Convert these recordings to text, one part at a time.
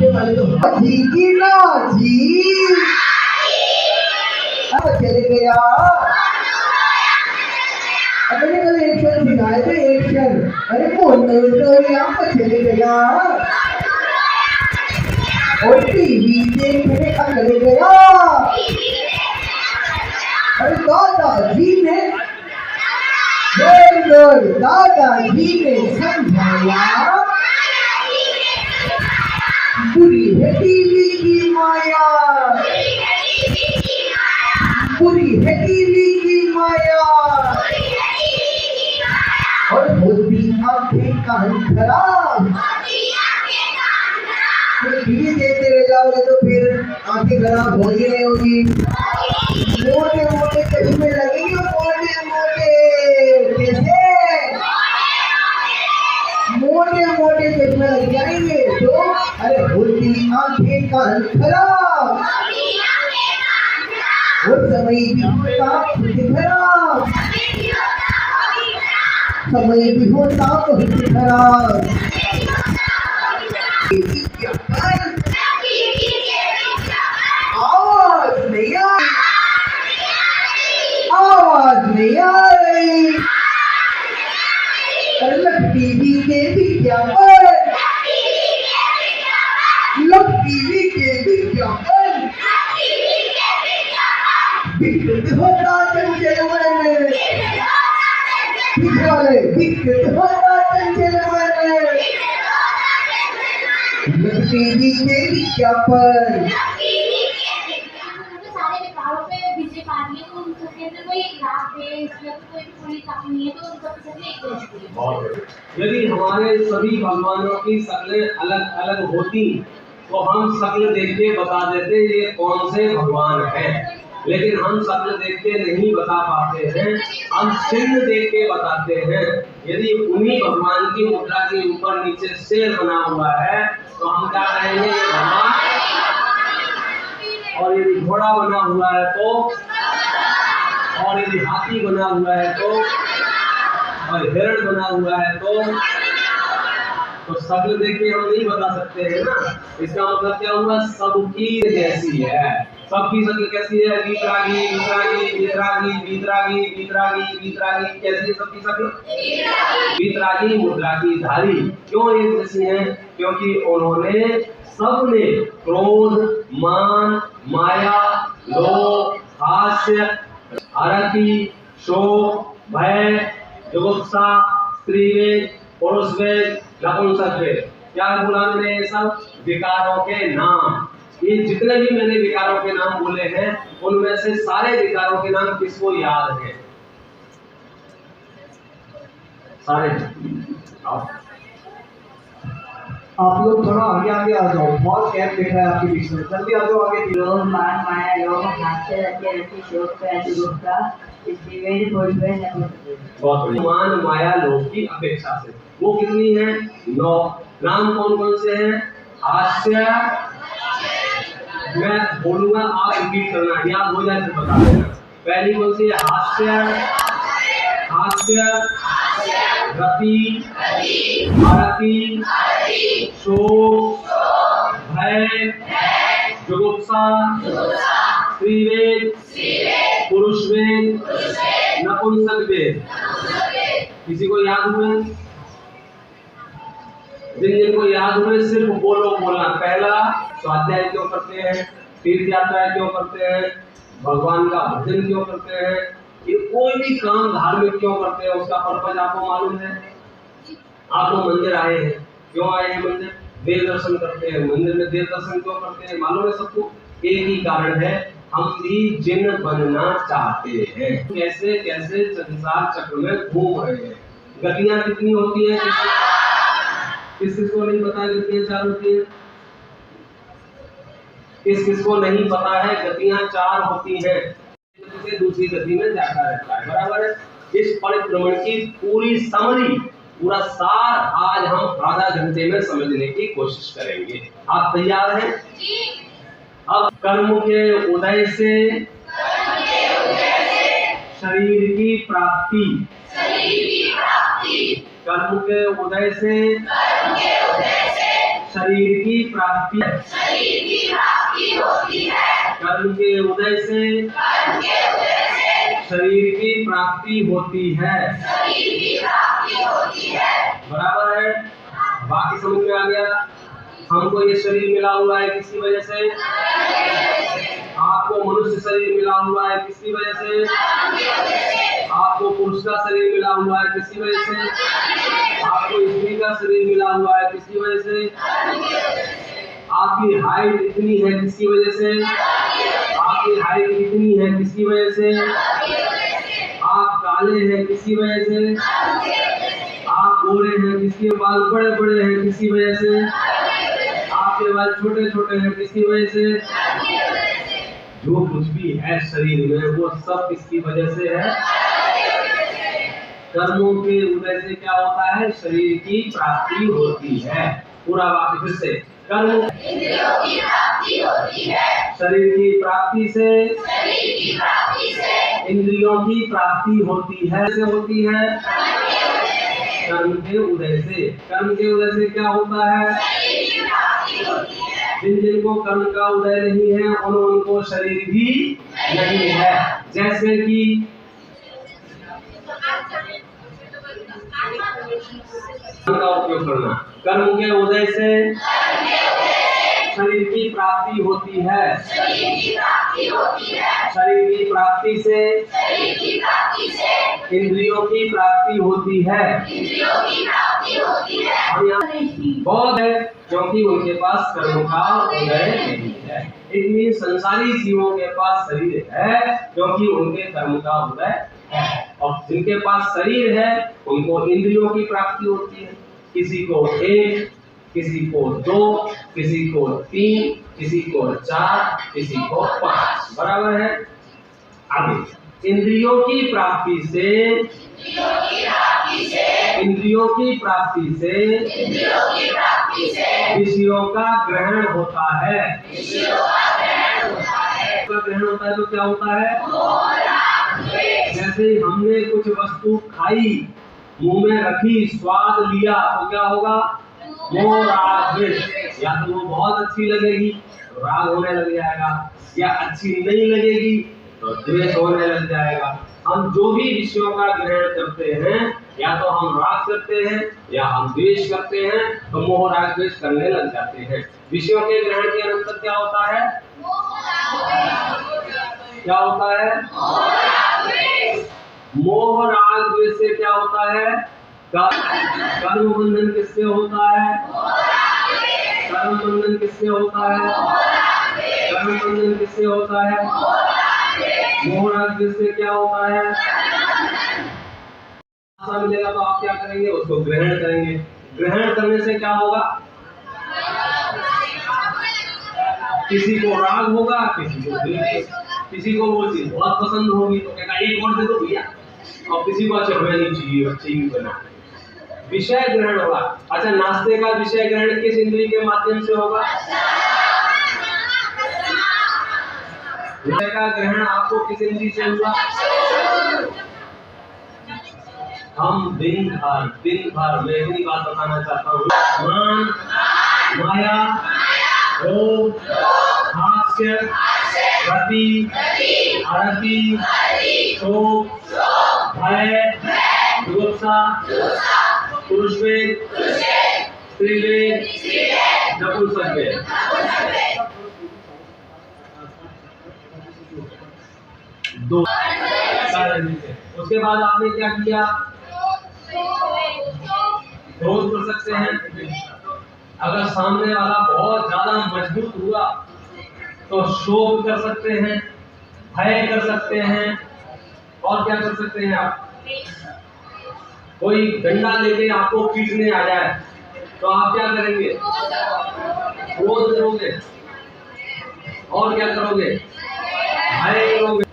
नाचने वाले तो हाथी की नाची। अब चले गया। अगले कल एक्शन दिखाए थे एक्शन। अरे कौन तो यहाँ पर चले गया और टीवी देखने अगले गया। अरे दादाजी ने दादाजी ने समझाया बुरी है टीवी की माया, बुरी है टीवी की माया और होती आंखें कान खराब। टीवी देखते रह जाओगे तो फिर आंखें खराब होगी नहीं होगी। मोटे मोटे चश्मे लगेंगे, मोटे मोटे कैसे मोटे मोटे चश्मे लग जाएंगे तो अरे होती आंखें कान खराब और समय भी होता खुद खराब, समय भी होता खुद खराब। आवाज नहीं आ रही। टीवी के विज्ञापन, टीवी के विज्ञापन विकृत होता चंचल मन, विकृत होता चंचल मन। टीवी के विज्ञापन यदि हमारे सभी भगवानों की शक्लें अलग अलग होती तो हम शक्ल देख के बता देते ये कौन से भगवान हैं, लेकिन हम शक्ल देख के नहीं बता पाते हैं, हम चिन्ह देख के बताते हैं। यदि उन्हीं भगवान की मुद्रा के ऊपर नीचे शेर बना हुआ है तो हम क्या कहेंगे ये भगवान, और यदि घोड़ा बना हुआ है तो, और यदि हाथी बना हुआ है तो, और हिरण बना हुआ है तो शक्ल देख के हम नहीं बता सकते हैं ना। इसका मतलब क्या हुआ, सबकी जैसी है, सबकी शक्ल कैसी है, वीतरागी वीतरागी वीतरागी वीतरागी वीतरागी वीतरागी कैसी है सबकी शक्ल, वीतरागी मुद्रा की धारी। क्यों एक जैसी है, क्योंकि उन्होंने सबने क्रोध, मान, माया, लोभ, हास्य, आरती, शोक, भय, जुगुप्सा, स्त्रीवेद, पुरुषवेद, नपुंसकवेद, क्या बोला मैंने, ये सब विकारों के नाम। ये जितने भी मैंने विकारों के नाम बोले हैं उनमें से सारे विकारों के नाम किसको याद है, सारे। आप लोग थोड़ा आगे आगे आ जाओ, बहुत गैप दिख रहा है आपके बीच में, जल्दी आ जाओ आगे। लोभ, मान, माया, लोभ, हास्य, रति, शोक, जुगुप्सा, स्त्रीवेद, पुरुषवेद, नपुंसकवेद। बहुत बढ़िया। मान, माया, लोभ की अपेक्षा से वो कितनी है, 9। नाम कौन कौन से हैं, हास्य, मैं बोलूंगा आप रिपीट करना, याद हो जाए तो बता देना। पहली कौन सी है, हास्य, हास्य, रति, आरती, शोक, भय, जुगुप्सा, स्त्रीवेद, पुरुषवेद, नपुंसकवेद। किसी को याद हुए, जिनको याद हुए सिर्फ बोलो बोलना। पहला, स्वाध्याय क्यों करते हैं, तीर्थ यात्राएं क्यों करते हैं, भगवान का भजन क्यों करते हैं, ये कोई भी काम धार्मिक क्यों करते हैं, उसका पर्पज आपको मालूम है। आप लोग मंदिर आए हैं, क्यों आए हैं मंदिर, देव दर्शन करते हैं। मंदिर में देव दर्शन क्यों करते हैं, मालूम है सबको, एक ही कारण है, हम भी जिन्न बनना चाहते हैं। कैसे कैसे संसार चक्र में घूम रहे हैं। गतियां कितनी होती है, किस किस को नहीं पता है गतियां 4 होती है, किस किस को नहीं पता है गतियां 4 होती है, दूसरी गति में जाता रहता है, बराबर है। इस परिक्रमण की पूरी समरी, पूरा सार आज हम आधा घंटे में समझने की कोशिश करेंगे। आप तैयार हैं? अब कर्म के उदय से शरीर की प्राप्ति, कर्म के उदय से शरीर की प्राप्ति होती है। कर्म के उदय से शरीर की प्राप्ति होती है। बराबर है, बाकी समझ में आ गया। हमको ये शरीर मिला हुआ है किसकी वजह से? आपको मनुष्य शरीर मिला हुआ है किसकी वजह से? आपको पुरुष का शरीर मिला हुआ है किसकी वजह से? आपको स्त्री का शरीर मिला हुआ है किसकी वजह से? आपकी हाइट इतनी है किसकी वजह से? आपकी हाइट इतनी है किसकी वजह से? आप काले हैं किसकी वजह से? आप गोरे हैं किसके बाल बड़े बड़े हैं किसकी वजह से? आपके बाल छोटे छोटे हैं किसकी वजह से? जो कुछ भी है शरीर में वो सब किसकी वजह से है? कर्मों के उदय से क्या होता है? शरीर की प्राप्ति होती है। पूरा वाक्य फिर से, कर्म इंद्रियों की प्राप्ति होती है। शरीर की प्राप्ति से इंद्रियों की प्राप्ति होती है। से होती है कर्म के उदय से। कर्म के उदय से क्या होता है? जिनको कर्म का उदय नहीं है उनको शरीर भी नहीं है। जैसे कि का उपयोग करना। कर्म के उदय से शरीर की प्राप्ति होती है। शरीर की प्राप्ति से इंद्रियों की प्राप्ति होती है। और यहाँ बहुत है क्योंकि उनके पास कर्म का उदय नहीं है। इतनी संसारी जीवों के पास शरीर है क्योंकि उनके कर्म का उदय है। और जिनके पास शरीर है उनको इंद्रियों की प्राप्ति होती है। किसी को 1, किसी को 2, किसी को 3, किसी को 4, किसी को 5। बराबर है। आगे इंद्रियों की प्राप्ति से विषयों का ग्रहण होता है। ग्रहण होता है तो क्या होता है? जैसे हमने कुछ वस्तु खाई, मुंह में रखी, स्वाद लिया तो क्या होगा? मोह राग द्वेष। या तो वो बहुत अच्छी लगेगी तो राग होने लग जाएगा, या अच्छी नहीं लगेगी तो द्वेष होने लग जाएगा। हम जो भी विषयों का ग्रहण करते हैं या तो हम राग करते हैं या हम द्वेष करते हैं तो मोह राग द्वेष करने लग जाते हैं। विषयों के ग्रहण के अंतर क्या होता है? क्या होता है? मोह राग द्वेष से क्या होता है? कर्म बंधन किससे होता है? कर्म बंधन किससे होता है? कर्म बंधन किससे होता है? मोह राग द्वेष से क्या होता है? मिलेगा तो आप क्या करेंगे? उसको ग्रहण करेंगे। ग्रहण करने से क्या होगा? किसी को राग होगा, किसी को द्वेष। किसी को वो चीज बहुत पसंद होगी तो कहेगा एक और दे दो भैया, और किसी को अच्छा हमें नहीं चाहिए, अच्छी भी बना। विषय ग्रहण होगा। अच्छा, नाश्ते का विषय ग्रहण किस इंद्रिय के माध्यम से होगा? विषय का ग्रहण आपको किस इंद्रिय से हुआ? हम दिन भर मैं इतनी बात बताना चाहता हूँ। मान, माया, क्रोध, हास्य, रति, अरति, शोक, भय, जुगुप्सा, पुरुषवेद, स्त्रीवेद, नपुंसकवेद। दो। उसके बाद आपने क्या किया? क्रोध कर सकते हैं। अगर सामने वाला बहुत ज्यादा मजबूत हुआ तो शोक कर सकते हैं, भय कर सकते हैं, और क्या कर सकते हैं आप? कोई डंडा लेके आपको पीटने आ जाए तो आप क्या करेंगे? क्रोध करोगे। और क्या करोगे? भय करोगे।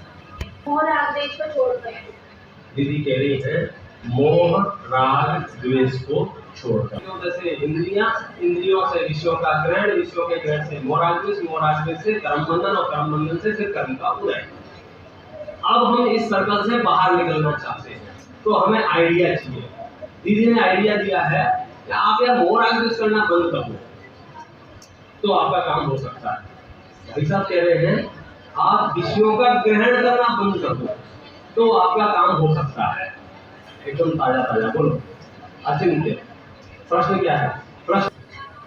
दीदी कह रही है मोह राग द्वेष को छोड़कर। जैसे इंद्रियों से विषयों का ग्रहण, विषयों के ग्रहण से मोह राग द्वेष, मोह राग द्वेष से कर्म बंधन, और कर्म बंधन से फिर कर्म का उदय। अब हम इस सर्कल से बाहर निकलना चाहते हैं तो हमें आइडिया चाहिए। दीदी ने आइडिया दिया है कि आप यार मोह राग द्वेष करना बंद कर दो। तो आपका काम हो सकता है। भाई साहब कह रहे हैं आप विषयों का ग्रहण करना बंद कर दो तो आपका काम हो सकता है। एकदम ताजा ताजा बोलो। अचिंत प्रश्न क्या है? प्रश्न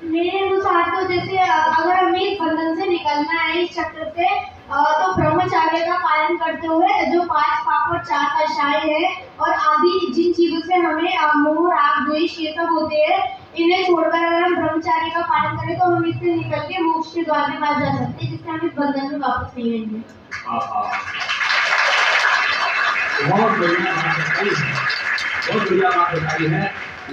मेरे अनुसार तो जैसे अगर हमें इस बंधन से निकलना है इस चक्र से तो ब्रह्मचर्य का पालन करते हुए जो 5 पाप और 4 कषाय है और आदि जिन चीजों से हमें मोह राग द्वेष ये सब होते हैं इन्हें छोड़कर अगर हम ब्रह्मचर्य का पालन करें तो हम इससे निकल के मोक्ष के द्वार में पास जा सकते हैं जिससे हम इस बंधन में वापस नहीं आएंगे। बहुत बढ़िया बात बताई है, बहुत बढ़िया बात बताई है।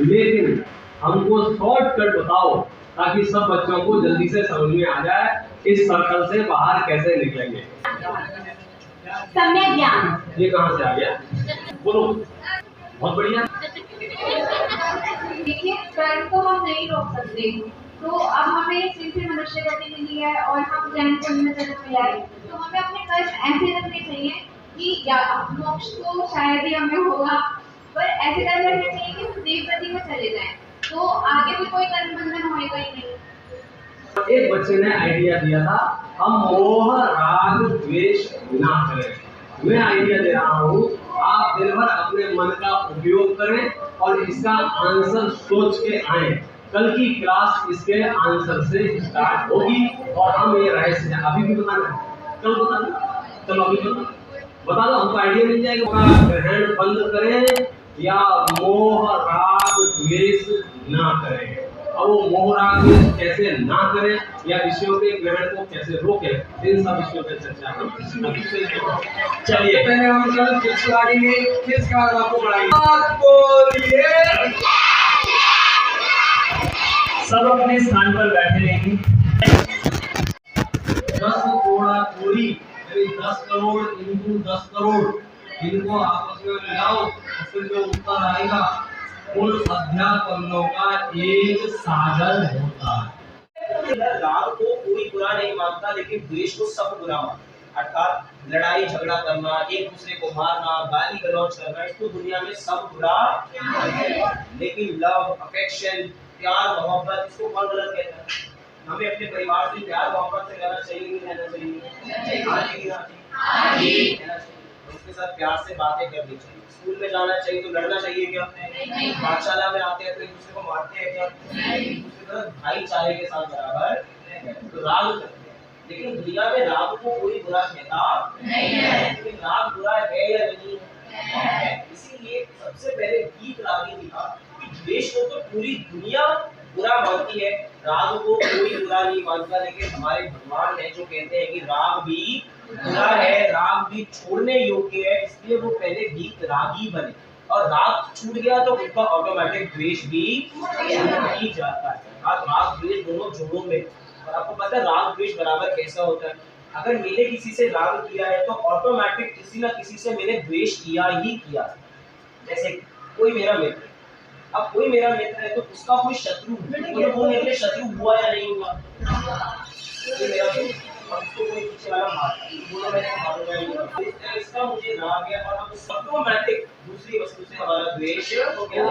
लेकिन हमको शॉर्टकट बताओ ताकि सब बच्चों को जल्दी से समझ में आ जाए इस सर्कल से बाहर कैसे निकलेंगे। सम्यक ज्ञान। ये कहाँ से आ गया? बोलो। बहुत बढ़िया। देखिए कर्म तो हम नहीं रोक सकते तो अब हमें सिर्फ मनुष्य गति मिली है और हम ज्ञान को में जन्म मिला है तो हमें अपने कर्म ऐसे रखने चाहिए कि या मोक्ष तो शायद ही हमें होगा पर ऐसे कर्म रखने चाहिए कि हम देव गति में चले जाएं तो आगे भी कोई कर्म बंधन होएगा ही नहीं। एक बच्चे ने आइडिया दिया था हम मोह राग द्वेष ना करें। मैं आइडिया दे रहा हूँ आप दिन भर अपने मन का उपयोग करें और इसका आंसर सोच के आए। कल की क्लास इसके आंसर से स्टार्ट होगी और हम ये रहस्य अभी भी बताना है। कल बताना, चलो अभी बता दो हमको आइडिया मिल जाएगा। ग्रहण बंद करें या मोह राग द्वेष ना करें और वो मोह राग द्वेष कैसे ना करें या विषयों के ग्रहण को कैसे रोकें इन सब विषयों पर चर्चा हम चलिए पहले हम कल किस पढ़ाएंगे फिर इसके बाद आपको पढ़ाएंगे। बोलिए सब अपने स्थान पर बैठे रहेंगे। 10 कोड़ा कोड़ी 10 करोड़ इंटू 10 करोड़ इनको आपस में मिलाओ और फिर जो उत्तर आएगा उन अध्यापनों का एक सागर होता है। राग को कोई बुरा नहीं मानता लेकिन द्वेष को सब बुरा मानता है। अर्थात लड़ाई झगड़ा करना, एक दूसरे को मारना, गाली गलौज करना इसको दुनिया में सब बुरा लेकिन लव अफेक्शन प्यार मोहब्बत इसको कौन गलत कहता है? हमें अपने परिवार से प्यार मोहब्बत से रहना चाहिए कि रहना चाहिए? उसके साथ प्यार से बातें करनी चाहिए। स्कूल में जाना चाहिए तो लड़ना चाहिए क्या? पाठशाला में आते हैं तो एक दूसरे को मारते हैं क्या? दूसरे तरफ भाईचारे के साथ बराबर तो राग करते हैं। लेकिन दुनिया में राग को कोई बुरा कहता नहीं है। लेकिन राग बुरा है या नहीं है? इसीलिए सबसे पहले गीत रागी लिखा कि द्वेष को तो पूरी दुनिया बुरा मानती है, राग को कोई बुरा नहीं मानता। लेकिन हमारे भगवान है जो कहते हैं कि राग भी बुरा है, राग भी छोड़ने योग्य है, इसलिए वो पहले गीत रागी बने और राग छूट गया तो उनका ऑटोमेटिक द्वेष भी छूट जाता है। राग द्वेष दोनों जोड़ों में। और आपको पता है राग द्वेष बराबर कैसा होता है? अगर मैंने किसी से राग किया है तो ऑटोमेटिक किसी ना किसी से मैंने द्वेष किया ही किया। जैसे कोई मेरा मित्र, अब कोई मेरा मित्र है तो उसका कोई शत्रु तो वो मेरे शत्रु हुआ या नहीं हुआ? कोई मेरा दोस्त और उसको कोई पीछे वाला मारता बोलो मैंने मारूंगा नहीं। इसका मुझे राग है और अब ऑटोमेटिक दूसरी वस्तु से हमारा द्वेष हो गया।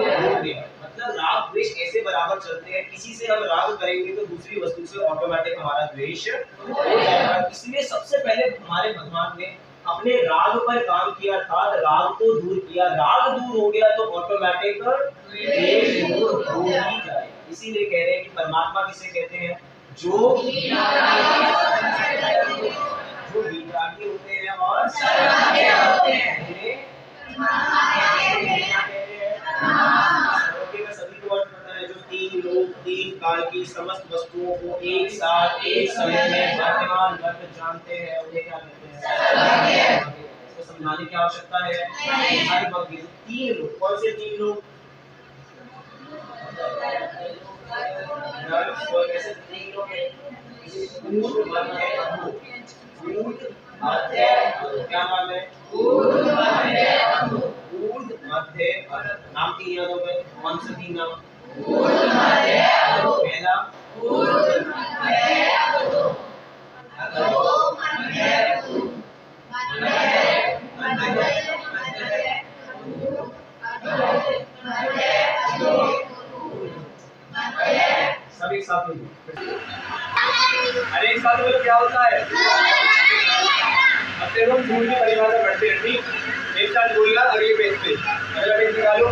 मतलब राग द्वेष ऐसे बराबर चलते हैं, किसी से हम राग करेंगे तो दूसरी वस्तु से ऑटोमेटिक हमारा द्वेष हो जाएगा। इसलिए सबसे पहले हमारे भगवान ने अपने राग पर काम किया था, राग को दूर किया। राग दूर हो गया तो ऑटोमेटिक द्वेष दूर हो ही जाएगा। इसीलिए कह रहे हैं कि परमात्मा किसे कहते हैं? जो वीतरागी होते हैं और सर्वज्ञ होते हैं। सभी को अर्थ पता है जो तीन लोग तीन काल की समस्त वस्तुओं को एक साथ एक समय में वर्तमान वर्त जानते हैं उन्हें क्या कहते हैं? इसको समझाने की आवश्यकता है? तीन लोग, कौन से तीन लोग? कैसे तीन लोग हैं? पूर्व मध्य अधो। पूर्व मध्य क्या नाम है? पूर्व मध्य अधो। नाम तीन याद हो गए, कौन से तीन नाम? पूर्व मध्य अधो। पहला पूर्व मध्य अधो। अधो मध्य पूर्व मध्य मध्य सब एक साथ अरे एक साथ बोलो क्या होता है। अब देखो झूठ की परिभाषा बढ़ती है, ठीक। एक साथ बोलना अगले पेज पे, अगला पेज निकालो,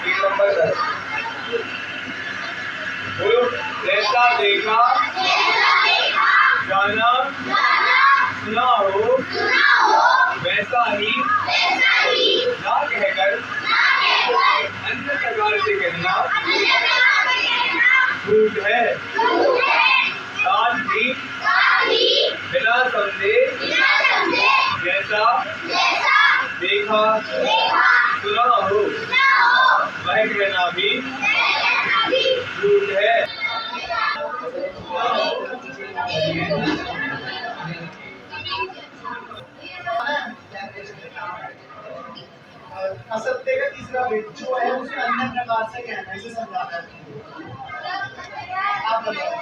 1 नंबर 10 बोलो। जैसा देखा जाना सुना हो वैसा ही ना कहकर अन्य प्रकार से कहना झूठ है। साथ ही बिना समझे जैसा देखा सुना हो वह कहना भी झूठ है। असत्य का तीसरा भेद जो है उसे अन्य प्रकार से कहना, इसे समझाना है। आप बताओ,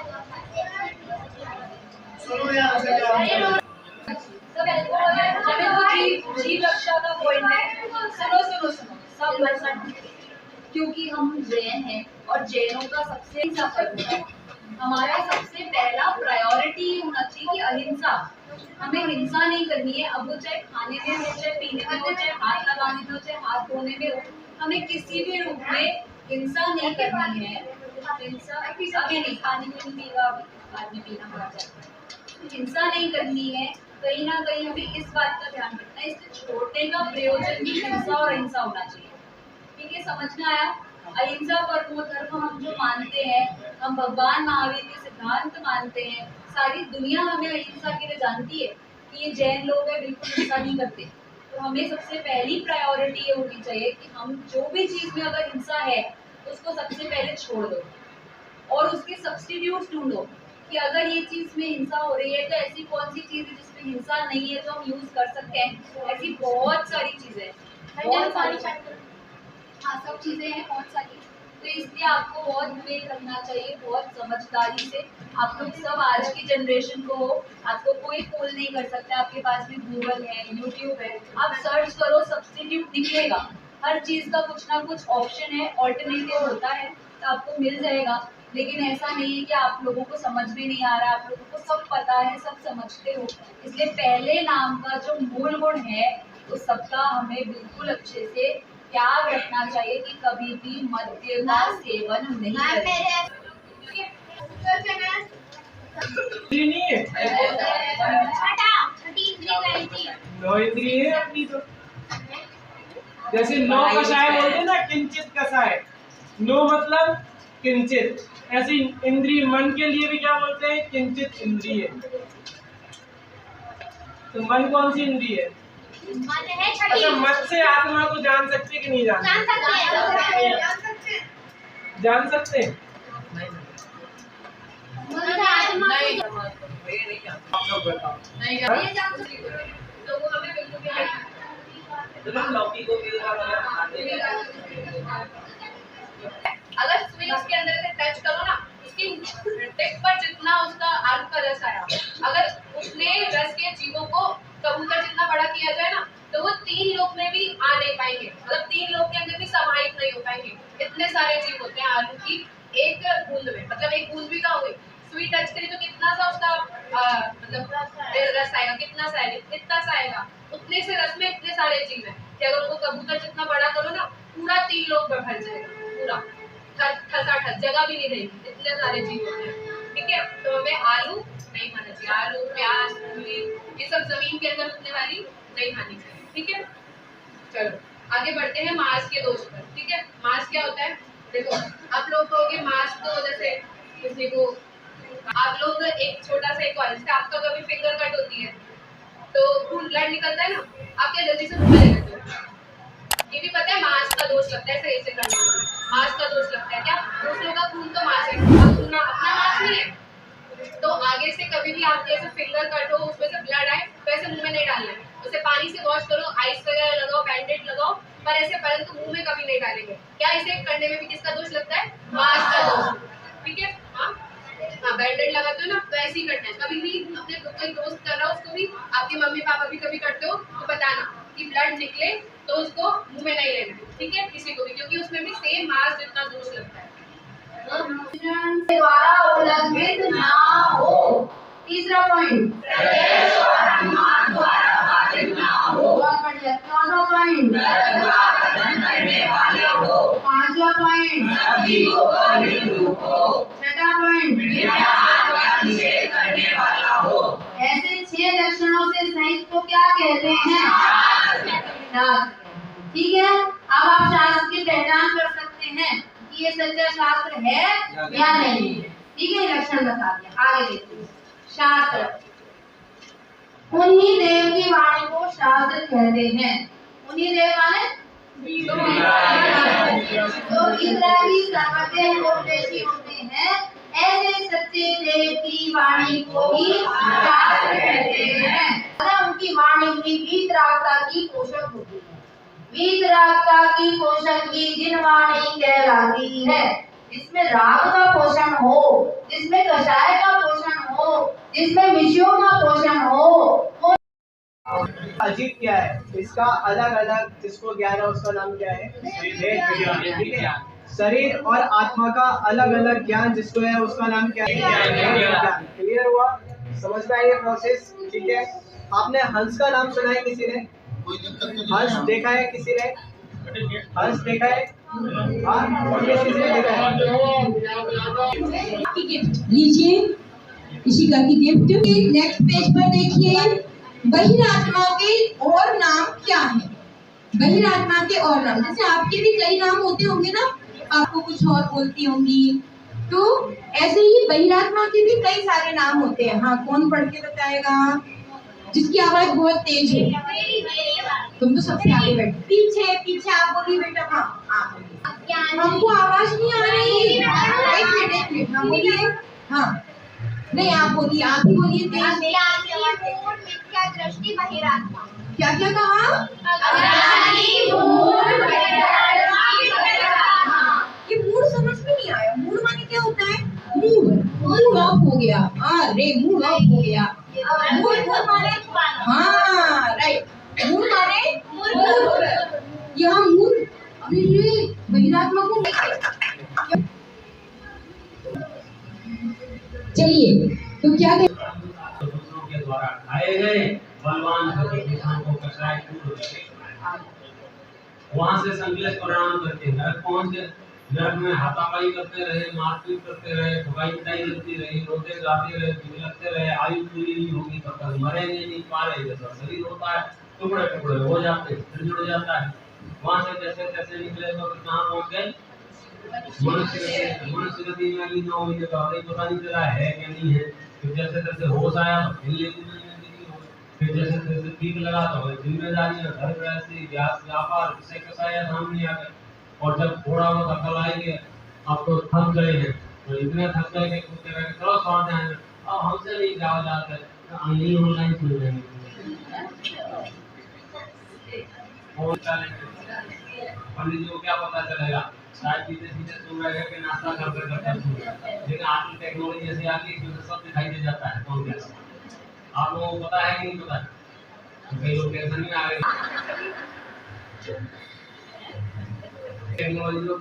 सुनो यहाँ से क्या हमें तो जीव रक्षा का पॉइंट है। सुनो सब लोग, क्योंकि हम जैन हैं और जैनों का सबसे सफल है, हमारा सबसे पहला प्रायोरिटी होना चाहिए कि अहिंसा। हमें हिंसा नहीं करनी है, अब वो चाहे खाने में हो, चाहे पीने में हो, चाहे हाथ लगाने में हो, चाहे हाथ धोने में हो, हमें किसी भी रूप में हिंसा नहीं करनी है। हिंसा अभी नहीं, खाने में नहीं पीगा, बाद में पीना पड़ जाता है। हिंसा नहीं करनी है, कहीं ना कहीं हमें इस बात का ध्यान रखना है, इसे छोड़ने का प्रयोजन भी हिंसा और अहिंसा होना चाहिए। ठीक है, समझ में आया। अहिंसा परमो धर्म हम जो मानते हैं, हम भगवान महावीर के सिद्धांत मानते हैं, सारी दुनिया हमें अहिंसा के लिए जानती है कि ये जैन लोग हैं बिल्कुल हिंसा नहीं करते। तो हमें सबसे पहली प्रायोरिटी ये होनी चाहिए कि हम जो भी चीज में अगर हिंसा है उसको सबसे पहले छोड़ दो और उसके सब्स्टिट्यूट ढूंढो कि अगर ये चीज में हिंसा हो रही है तो ऐसी कौन सी चीज है जिसमें हिंसा नहीं है जो हम यूज कर सकते हैं। ऐसी बहुत सारी चीजें, बहुत सारी, हाँ सब चीजें हैं बहुत सारी। तो इसलिए आपको बहुत विवेक रखना चाहिए, बहुत समझदारी से। आप लोग सब आज की जनरेशन को हो, आपको कोई फोन नहीं कर सकता, आपके पास में गूगल है, यूट्यूब है, आप सर्च करो, सब्स्टिट्यूट दिखेगा। हर चीज का कुछ ना कुछ ऑप्शन है, ऑल्टरनेटिव होता है, तो आपको मिल जाएगा। लेकिन ऐसा नहीं है कि आप लोगों को समझ में नहीं आ रहा, आप लोगों को सब पता है, सब समझते हो। इसलिए पहले नाम का जो मूल गुण है उस सबका हमें बिल्कुल अच्छे से त्याग रखना चाहिए कि कभी भी मद्य का सेवन नहीं करें। नहीं है, नौ इंद्रिय है अपनी तो। जैसे नौ कषाय बोलते हैं ना, किंचित कषाय, नो मतलब किंचित। ऐसे इंद्रिय मन के लिए भी क्या बोलते हैं, किंचित इंद्रिय। तो मन कौन सी इंद्रिय है? अच्छा, मन से आत्मा को जान सकते कि नहीं जान सकते? जान सकते हैं। आप लोग बताओ। अगर स्विच के अंदर से टच करो ना, उसकी टिप पर जितना उसका आलू का रस आया, अगर उसने रस के जीवों को कबूतर जितना बड़ा किया जाए ना, तो वो 3 लोग में भी आ नहीं पाएंगे, मतलब 3 लोग के अंदर भी समाहित नहीं हो पाएंगे। इतने सारे जीव होते हैं आलू की एक बूंद में, मतलब एक बूंद भी कहाँ हुई, सुई टच करी तो कितना सा उसका मतलब रस आएगा, कितना सा आएगा, इतना सा आएगा। उतने से रस में इतने सारे जीव हैं कि अगर उनको कबूतर जितना बड़ा करो ना, पूरा 3 लोग में भर जाएगा, पूरा ठसाठस, जगह भी नहीं रहेगी, इतने सारे जीव होते हैं। ठीक है, तो हमें आलू नहीं खाना चाहिए, आलू, प्याज, मूली, ये सब जमीन के अंदर उगने वाली नहीं खानी चाहिए। ठीक है, चलो आगे बढ़ते हैं मांस के दोष पर। ठीक है, मांस क्या होता है? देखो, आप लोग कहोगे मांस तो जैसे किसी को, आप लोग एक छोटा सा एक कॉलेज से आपका कभी फिंगर कट होती है तो खून ब्लड निकलता है ना, आप क्या जल्दी से मुंह में ले लेते हो? ये भी पता है मांस का दोष लगता है, सही से करने में मांस का दोष लगता है। क्या दूसरों का खून तो मांस है, अपना मांस नहीं है। तो आगे से कभी भी आपके ऐसे फिंगर कट हो, उसमें से ब्लड आए तो ऐसे मुंह में नहीं डालना है, उसे पानी से वॉश करो, आइस वगैरह लगाओ, बैंडेज लगाओ, पर ऐसे परंतु मुंह में कभी नहीं डालेंगे। क्या इसे करने में भी किसका दोष लगता है? मांस का दोष। ठीक है, हाँ, बैंडेज लगाते हो ना, तो ऐसे ही करना है। कभी भी अपने कोई दोस्त कर रहा हो, उसको भी, आपके मम्मी पापा भी कभी करते हो तो बताना कि ब्लड निकले तो उसको मुंह में नहीं लेना। ठीक है, किसी को भी, क्योंकि उसमें भी सेम मांस जितना दोष लगता है। द्वारा उल्लंघित ना हो, इस तीसरा पॉइंट, बहुत बढ़िया। चौथा पॉइंट, पांचवा पॉइंट, छठा पॉइंट, ऐसे 6 लक्षणों से सहित को क्या कहते हैं? शास्त्र। ठीक है, अब आप शास्त्र की पहचान कर सकते हैं कि ये सच्चा शास्त्र है या नहीं है। ठीक है, लक्षण बता दिया, आगे देखते हैं। शास्त्र, उन्हीं देव की वाणी को शास्त्र कहते हैं। उन्हीं देव माने तो इब्राहिमी सर्वदेव उपदेशी होते हैं, ऐसे सच्चे देव की वाणी को ही शास्त्र कहते हैं। उनकी वाणी उनकी वीतरागता की पोषक होती है। वीतरागता की पोषक की जिन वाणी कहलाती है, जिसमें राग का पोषण हो, जिसमें कषाय का पोषण हो, जिसमें विषयों का पोषण हो। अजीब क्या है? इसका अलग अलग जिसको ज्ञान है उसका नाम क्या है? ठीक है, शरीर और आत्मा का अलग अलग ज्ञान जिसको है उसका नाम क्या है? क्लियर हुआ? समझ में आई ये प्रोसेस? ठीक है, आपने हंस का नाम सुना है किसी ने? हंस देखा है किसी ने? हंस देखा है? किसी ने देखा है? लीजिए इशिका की गिफ्ट। नेक्स्ट पेज पर देखिए, बहिरात्मा के और नाम क्या है? बहिरात्मा के और नाम, जैसे आपके भी कई नाम होते होंगे ना, आपको कुछ और बोलती होंगी, तो ऐसे ही बहिरात्मा के भी कई सारे नाम होते हैं। हाँ, कौन पढ़ के बताएगा जिसकी आवाज बहुत तेज है? तुम तो सबसे आगे बैठे, पीछे पीछे आप बोलिए बेटा। हाँ, हमको आवाज नहीं आ रही। एक मिनट, हाँ बोलिए। हाँ नहीं, आप बोलिए, आप ही बोलिए तेज। मिथ्या दृष्टि बहिरात्मा। क्या क्या कहा? ये मूड समझ में नहीं आया। मूड माने क्या होता है? मूड ऑफ हो गया। अरे मूड ऑफ हो गया। मूड माने, हाँ राइट, मूड माने मूड। यहाँ मूड, अरे बहिरात्मा को चलिए, तो क्या दूसरों के द्वारा खाए गए बलवान किसान को कषाय वहां से संकलेश परिणाम करके नरक पहुंच गए। नरक में हाथापाई करते रहे, मारपीट करते रहे, ठुकाई पिटाई करती रही, रोते गाते रहे, बिलखते रहे, आयु पूरी नहीं होगी तब तक मरेंगे नहीं पा रहे। जैसा शरीर होता है टुकड़े टुकड़े हो जाते, फिर जुड़ जाता है। वहां से जैसे तैसे निकले तो कहाँ पहुंच गए? मनुष्य गति में भी 9 महीने का पता नहीं चला है कि नहीं है। फिर जैसे तैसे होश आया तो फिर जैसे तैसे ठीक लगा तो जिम्मेदारी घर गृहस्थी व्यापार से कसाया सामने आ गए। और जब थोड़ा बहुत अकल आएगी, अब तो थक गए हैं, तो इतने थक गए कि कुछ कह चलो सौ जाए, अब हमसे नहीं जाओ जाते नहीं ऑनलाइन सुन लेंगे। पंडित जी को क्या पता चलेगा? चाय पीते पीते सुन रहे हैं कि नाश्ता करते करते सुन रहे हैं। लेकिन आजकल टेक्नोलॉजी ऐसी आ गई कि सब दिखाई दे जाता है कौन कैसा। आप लोगों को पता है कि नहीं पता? कई लोग टेंशन में आ गए। टेक्नोलॉजी तो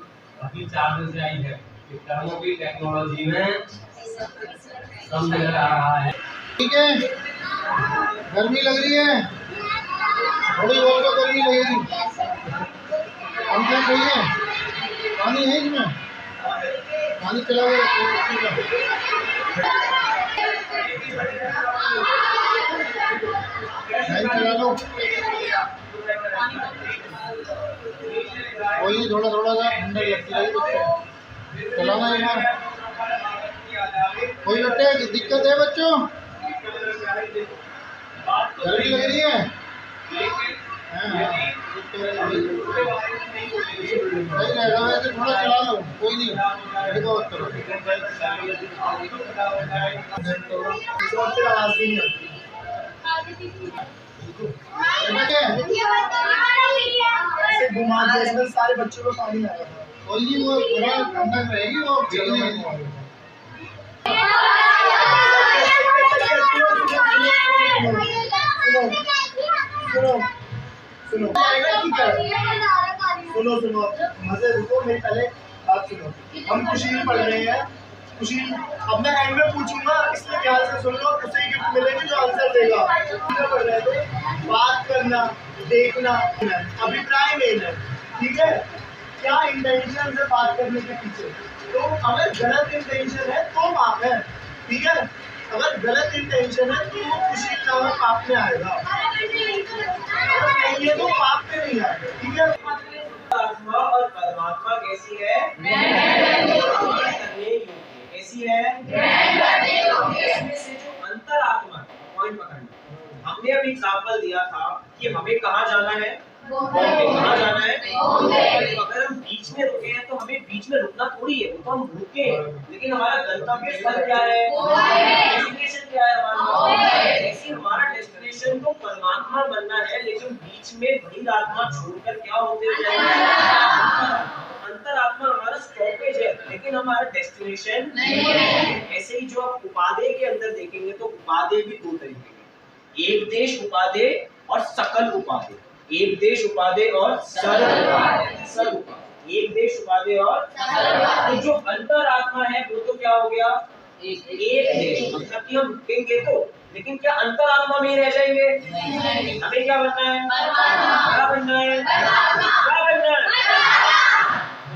अभी 4 दिन से आई है कि कर्मों की टेक्नोलॉजी में कम नजर आ रहा है। ठीक है, गर्मी लग रही है, थोड़ी बहुत तो गर्मी लगेगी। पंखा चाहिए? पानी है इसमें? पानी चला चला लो। वही थोड़ा थोड़ा सा ठंडा लगती रही बच्चों, चलाना एक बार। कोई बच्चे दिक्कत है बच्चों? गर्मी लग रही है? सही रहेगा, वैसे थोड़ा चला लो, कोई नहीं, करो। आवाज भी नहीं आती। घुमा दिया इसमें, सारे बच्चों को पानी आ रहा था। कोई नहीं, वो थोड़ा ठंडक रहेगी, वो चलने सुनो सुनो सुनो, मजे रुको, मेरी पहले बात सुनो। हम खुशी पढ़ रहे हैं, खुशी अब मैं एंड में पूछूंगा, इसलिए ध्यान से सुन लो, उसे देगा। बात करना, देखना, अभिप्राय लेना, ठीक है? क्या इंटेंशन से बात करने के पीछे, तो अगर गलत इंटेंशन है तो पाप है, ठीक है? अगर गलत इंटेंशन है तो वो खुशी के नाम पाप में आएगा, ये तो पाप में नहीं आएगा, ठीक है? आत्मा और परमात्मा कैसी है? कैसी है? इसमें से जो अंतरात्मा, पॉइंट पकड़ना, हमने अभी एग्जाम्पल दिया था कि हमें कहाँ जाना है? कहाँ जाना है? अगर हम बीच में रुके हैं तो हमें बीच में रुकना थोड़ी है, वो तो हम रुके हैं, लेकिन हमारा गंतव्य स्थल क्या है? डेस्टिनेशन क्या है हमारा? ऐसे हमारा डेस्टिनेशन तो परमात्मा बनना है, लेकिन बीच में बड़ी आत्मा छोड़कर क्या होते जाएंगे? अंतरात्मा हमारा स्टॉपेज है, लेकिन हमारा डेस्टिनेशन नहीं है। ऐसे ही जो आप उपादेय के अंदर देखेंगे तो उपादेय भी दो तरीके के, एक देश उपादेय और सकल उपादेय। एक देश उपादेय और सर्व उपादेय। एक देश उपादेय और तो जो अंतरात्मा है वो तो क्या हो गया? एक देश, मतलब कि हम रुकेंगे तो, लेकिन क्या अंतरात्मा में रह जाएंगे? हमें क्या बनना है? क्या बनना है? क्या बनना है?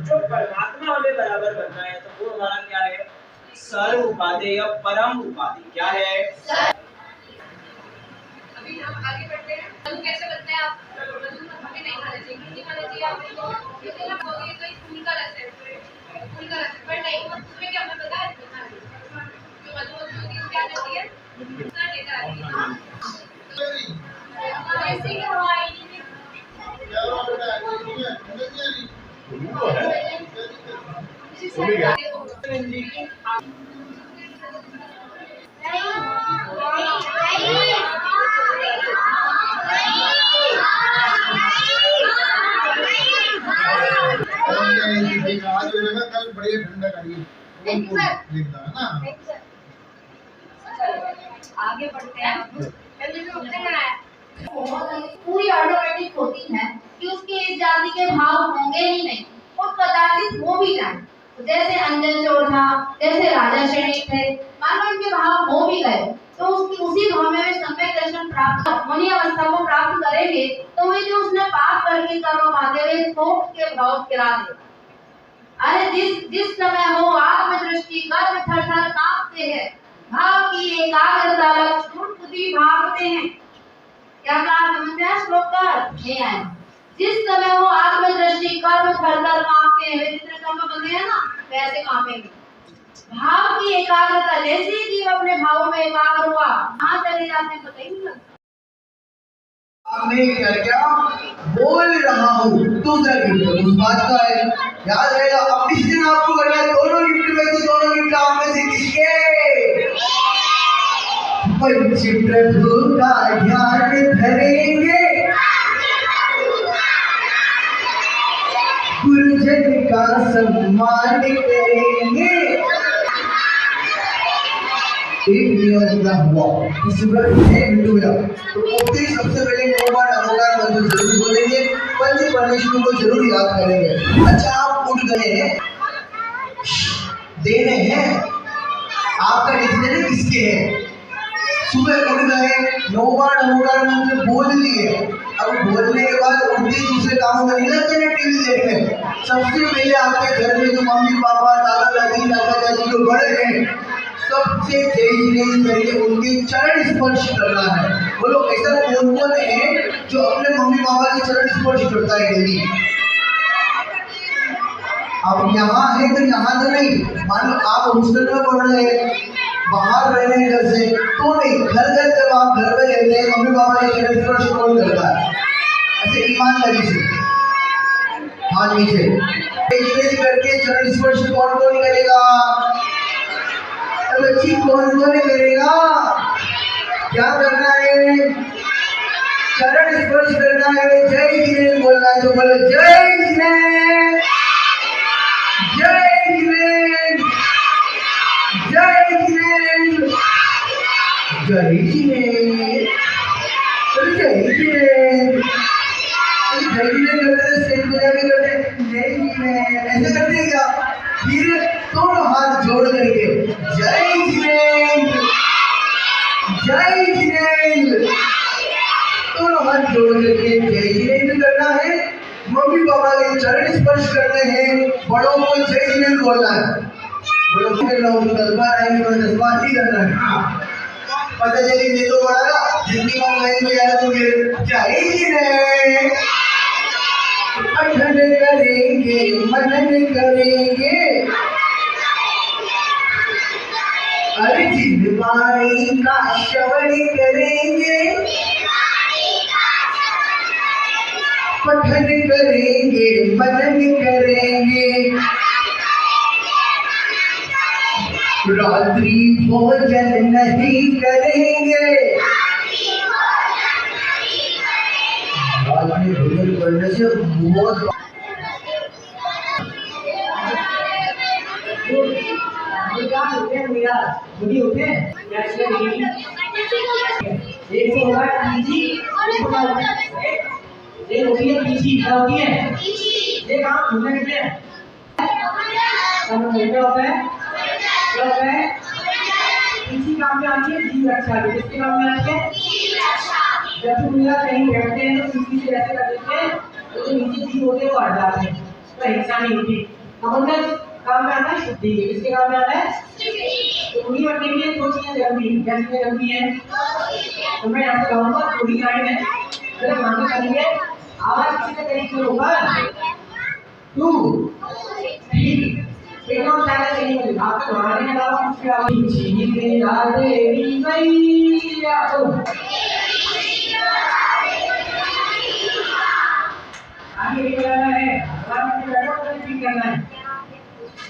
जो परमात्मा हमें बराबर बनना है तो वो हमारा क्या है? सर्व उपादेय या परम उपादेय। क्या है? अभी हम आगे बढ़ते हैं। मधु कैसे बनते हैं आप? मधु हमें नहीं खाना चाहिए, नहीं खाना चाहिए आपको, क्योंकि आप बोलिए तो एक फूल का रस है, फूल का रस, पर नहीं उसमें क्या हमें पता है? जो मधु होती है क्या करती है? नुकसान लेकर आती है। ऐसे ही हवाई आज कल बड़े ठंडा करिए लिखना है ना। आगे बढ़ते हैं। पूरी ऑटोमेटिक होती है कि उसके इस जाति के भाव होंगे ही नहीं और कदाचित हो भी जाए। जैसे अंजन चोर था, जैसे राजा श्रेणी थे, मानो इनके भाव हो भी गए तो उसकी उसी भाव में वे सम्यक दर्शन प्राप्त होनी अवस्था को प्राप्त करेंगे तो वे जो उसने पाप करके कर्म आते हुए थोक के भाव गिरा देगा। अरे जिस समय हो आत्म दृष्टि कर्म थर थर कांपते हैं, भाव की एकाग्रता लक्ष्मण खुदी भागते हैं। क्या कहा समझ में आया? श्लोक का नहीं आया। जिस समय वो आत्म दृष्टि कर्म थर थर कांपते हैं, वे जितने कर्म बंधे हैं ना वैसे कांपेंगे। भाव की एकाग्रता, जैसे ही जीव अपने भावों में एकाग्र हुआ कहाँ चले जाते हैं पता ही नहीं लगता। मैं क्या क्या बोल रहा हूँ, दूसरा गिफ्ट उस बात का है, याद रहेगा। अब इस दिन आपको करना है दोनों गिफ्ट में से, दोनों गिफ्ट आप में से किसके? पंच प्रभु का ध्यान धरेंगे, गुरुजन का सम्मान करेंगे। एक नियम ना हुआ इस बार तो पोते सबसे पहले नमोकार मंत्र जरूर बोलेंगे, पंच परमेश्वर को जरूर याद करेंगे। अच्छा आप उठ गए हैं, दे रहे हैं, आपका डिसीजन किसके है? सुबह उठ गए, नमोकार मंत्र बोल लिए, अब बोलने के बाद उठते दूसरे कामों में नहीं लगते ना, टीवी देखने। सबसे पहले आपके घर में जो मम्मी पापा दादा दादी चाचा चाची जो बड़े हैं सबसे जय करके उनके चरण स्पर्श करना है। बोलो ऐसा कौन है जो अपने मम्मी पापा के चरण स्पर्श करता है डेली? अब यहाँ है तो यहाँ तो नहीं, मान लो आप हॉस्टल में पढ़ रहे हैं, बाहर रह रहे हैं घर से तो नहीं, घर जब आप घर पे रहते हैं मम्मी पापा के चरण स्पर्श कौन करता है? ऐसे ईमानदारी से हाथ नीचे करके चरण स्पर्श कौन करेगा? बच्ची कौन करेगा? क्या करना है? चरण स्पर्श करना है, जय जिनेन्द्र बोलना है तो बोलो जय जिनेन्द्र, जय जिनेन्द्र, जय जिनेन्द्र, जय जिनेन्द्र, जय जिनेन्द्र। जय जिनेन्द्र करते स्टेज पे जाके करते जय जिनेन्द्र, ऐसे करते क्या? फिर दोनों हाथ जोड़ करके जय जिनेन्द्र, जय जिनेंद्र। दोनों हाथ जोड़ करके जय जिनेंद्र करना है। मम्मी पापा के चरण स्पर्श करने हैं। बड़ों को जय जिनेंद्र बोलना है। बड़ों को करना हो तो 10 बार आएंगे तो 10 बार ही करना है। हाँ। पता चली मैं तो बड़ा ना जिंदगी में लाइन में आया तो फिर जय जिनेंद्र। पठन करेंगे मनन करेंगे अर्जित वाणी का श्रवण करेंगे। पठन करेंगे मनन करेंगे रात्रि भोजन नहीं करेंगे। रात्रि भोजन करने से बहुत बुद्धि होते हैं एक तो होगा पीछी एक होती है पीछी क्या होती है ये काम होता है क्या होता है क्या होता है पीछी काम में आती है जीव रक्षा की किसके काम में आती है जब तुम मेरा कहीं बैठते हैं तो किसी से ऐसे कर देते हैं तो जो नीचे जीव होते हैं वो हट जाते हैं तो हिंसा नहीं होती। मतलब काम में आता है शुद्धि के किसके काम में आता है तो पूरी बनने के लिए 2 चीजें जरूरी है तो मैं आपको कहूँगा पूरी लाइन है जरा मान के चलिए आवाज किसी के तरीके से होगा 2 3 एकदम ज्यादा चलिए आपको दोहराने के अलावा कुछ भी आवाज नहीं राधे मैया आगे करना है करना है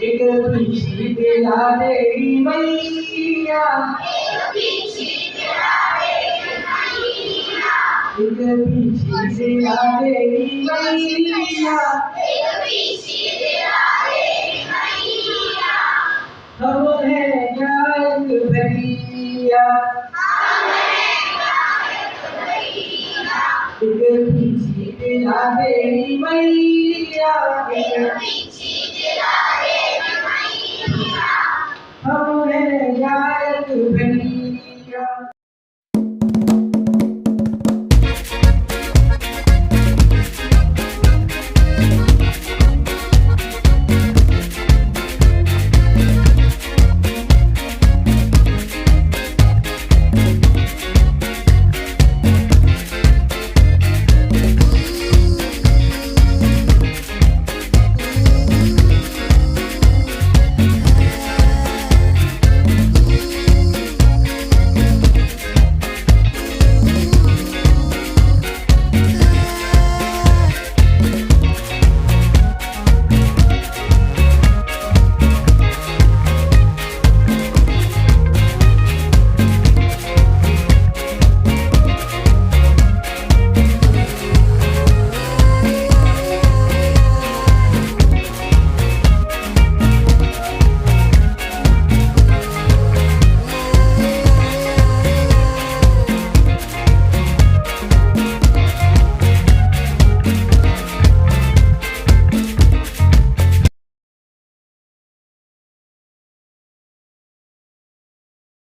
एक पीछे तेरा देवी मैया एक पीछे तेरा देवी मैया हम है ज्ञान भैया एक पीछे तेरा देवी मैया